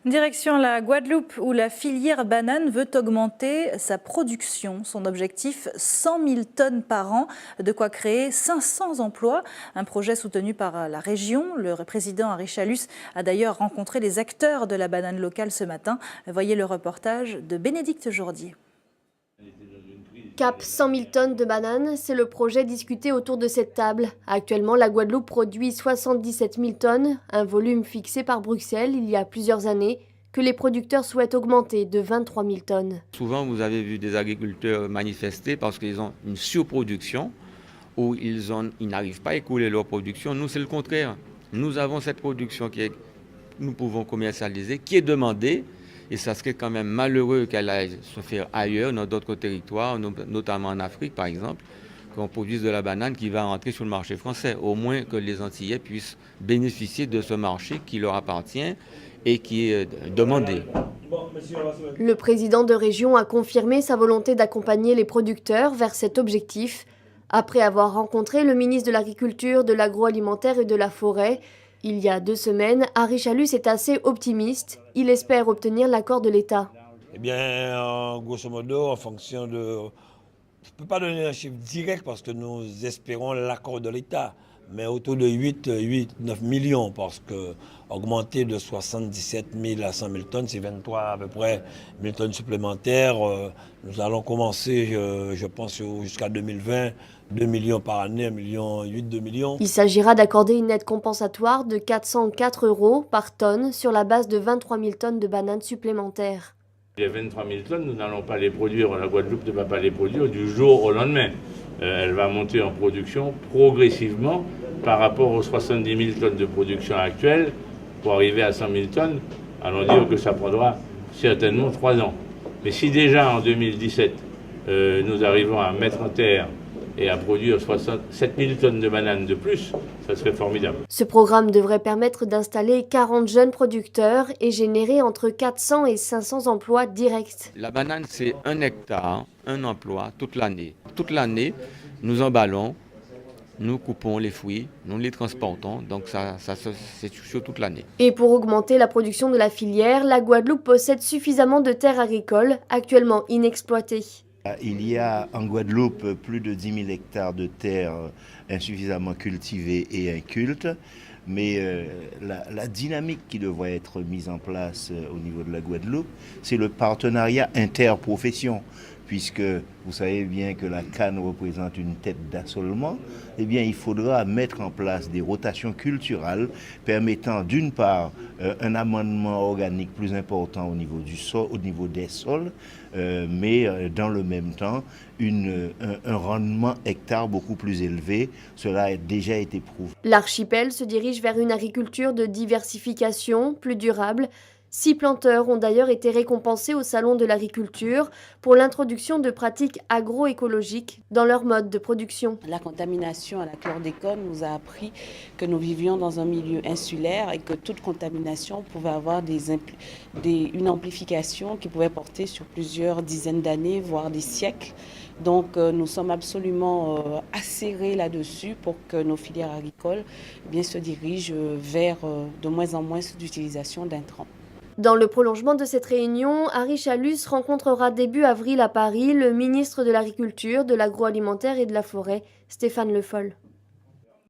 Direction la Guadeloupe où la filière banane veut augmenter sa production. Son objectif, 100 000 tonnes par an, de quoi créer 500 emplois. Un projet soutenu par la région. Le président Henri Chalus a d'ailleurs rencontré les acteurs de la banane locale ce matin. Voyez le reportage de Bénédicte Jourdier. Cap 100 000 tonnes de bananes, c'est le projet discuté autour de cette table. Actuellement, la Guadeloupe produit 77 000 tonnes, un volume fixé par Bruxelles il y a plusieurs années, que les producteurs souhaitent augmenter de 23 000 tonnes. Souvent, vous avez vu des agriculteurs manifester parce qu'ils ont une surproduction ou ils n'arrivent pas à écouler leur production. Nous, c'est le contraire. Nous avons cette production nous pouvons commercialiser, qui est demandée. Et ça serait quand même malheureux qu'elle aille se faire ailleurs, dans d'autres territoires, notamment en Afrique par exemple, qu'on produise de la banane qui va rentrer sur le marché français. Au moins que les Antillais puissent bénéficier de ce marché qui leur appartient et qui est demandé. Le président de région a confirmé sa volonté d'accompagner les producteurs vers cet objectif. Après avoir rencontré le ministre de l'Agriculture, de l'Agroalimentaire et de la Forêt, il y a 2 semaines, Henri Chalus est assez optimiste. Il espère obtenir l'accord de l'État. Eh bien, grosso modo, en fonction de... Je ne peux pas donner un chiffre direct parce que nous espérons l'accord de l'État, mais autour de 9 millions, parce que augmenter de 77 000 à 100 000 tonnes, c'est 23 à peu près 000 tonnes supplémentaires. Nous allons commencer, je pense, jusqu'à 2020, 2 millions par année, 1,8 million, 2 millions. Il s'agira d'accorder une aide compensatoire de 404 € par tonne sur la base de 23 000 tonnes de bananes supplémentaires. Les 23 000 tonnes, nous n'allons pas les produire, la Guadeloupe ne va pas les produire du jour au lendemain. Elle va monter en production progressivement par rapport aux 70 000 tonnes de production actuelle. Pour arriver à 100 000 tonnes, allons dire que ça prendra certainement 3 ans. Mais si déjà en 2017, nous arrivons à mettre en terre et à produire 67 000 tonnes de bananes de plus, ça serait formidable. Ce programme devrait permettre d'installer 40 jeunes producteurs et générer entre 400 et 500 emplois directs. La banane, c'est 1 hectare, un emploi toute l'année. Toute l'année, nous emballons, nous coupons les fruits, nous les transportons, donc c'est sur toute l'année. Et pour augmenter la production de la filière, la Guadeloupe possède suffisamment de terres agricoles, actuellement inexploitées. Il y a en Guadeloupe plus de 10 000 hectares de terres insuffisamment cultivées et incultes, mais la dynamique qui devrait être mise en place au niveau de la Guadeloupe, c'est le partenariat interprofession, puisque vous savez bien que la canne représente une tête d'assolement. Eh bien, il faudra mettre en place des rotations culturales permettant d'une part un amendement organique plus important au niveau du sol, au niveau des sols, mais dans le même temps un rendement hectare beaucoup plus élevé. Cela a déjà été prouvé. L'archipel se dirige vers une agriculture de diversification plus durable. 6 planteurs ont d'ailleurs été récompensés au Salon de l'agriculture pour l'introduction de pratiques agroécologiques dans leur mode de production. La contamination à la chlordécone nous a appris que nous vivions dans un milieu insulaire et que toute contamination pouvait avoir une amplification qui pouvait porter sur plusieurs dizaines d'années, voire des siècles. Donc nous sommes absolument acérés là-dessus pour que nos filières agricoles se dirigent vers de moins en moins d'utilisation d'intrants. Dans le prolongement de cette réunion, Henri Chalus rencontrera début avril à Paris le ministre de l'Agriculture, de l'Agroalimentaire et de la Forêt, Stéphane Le Foll.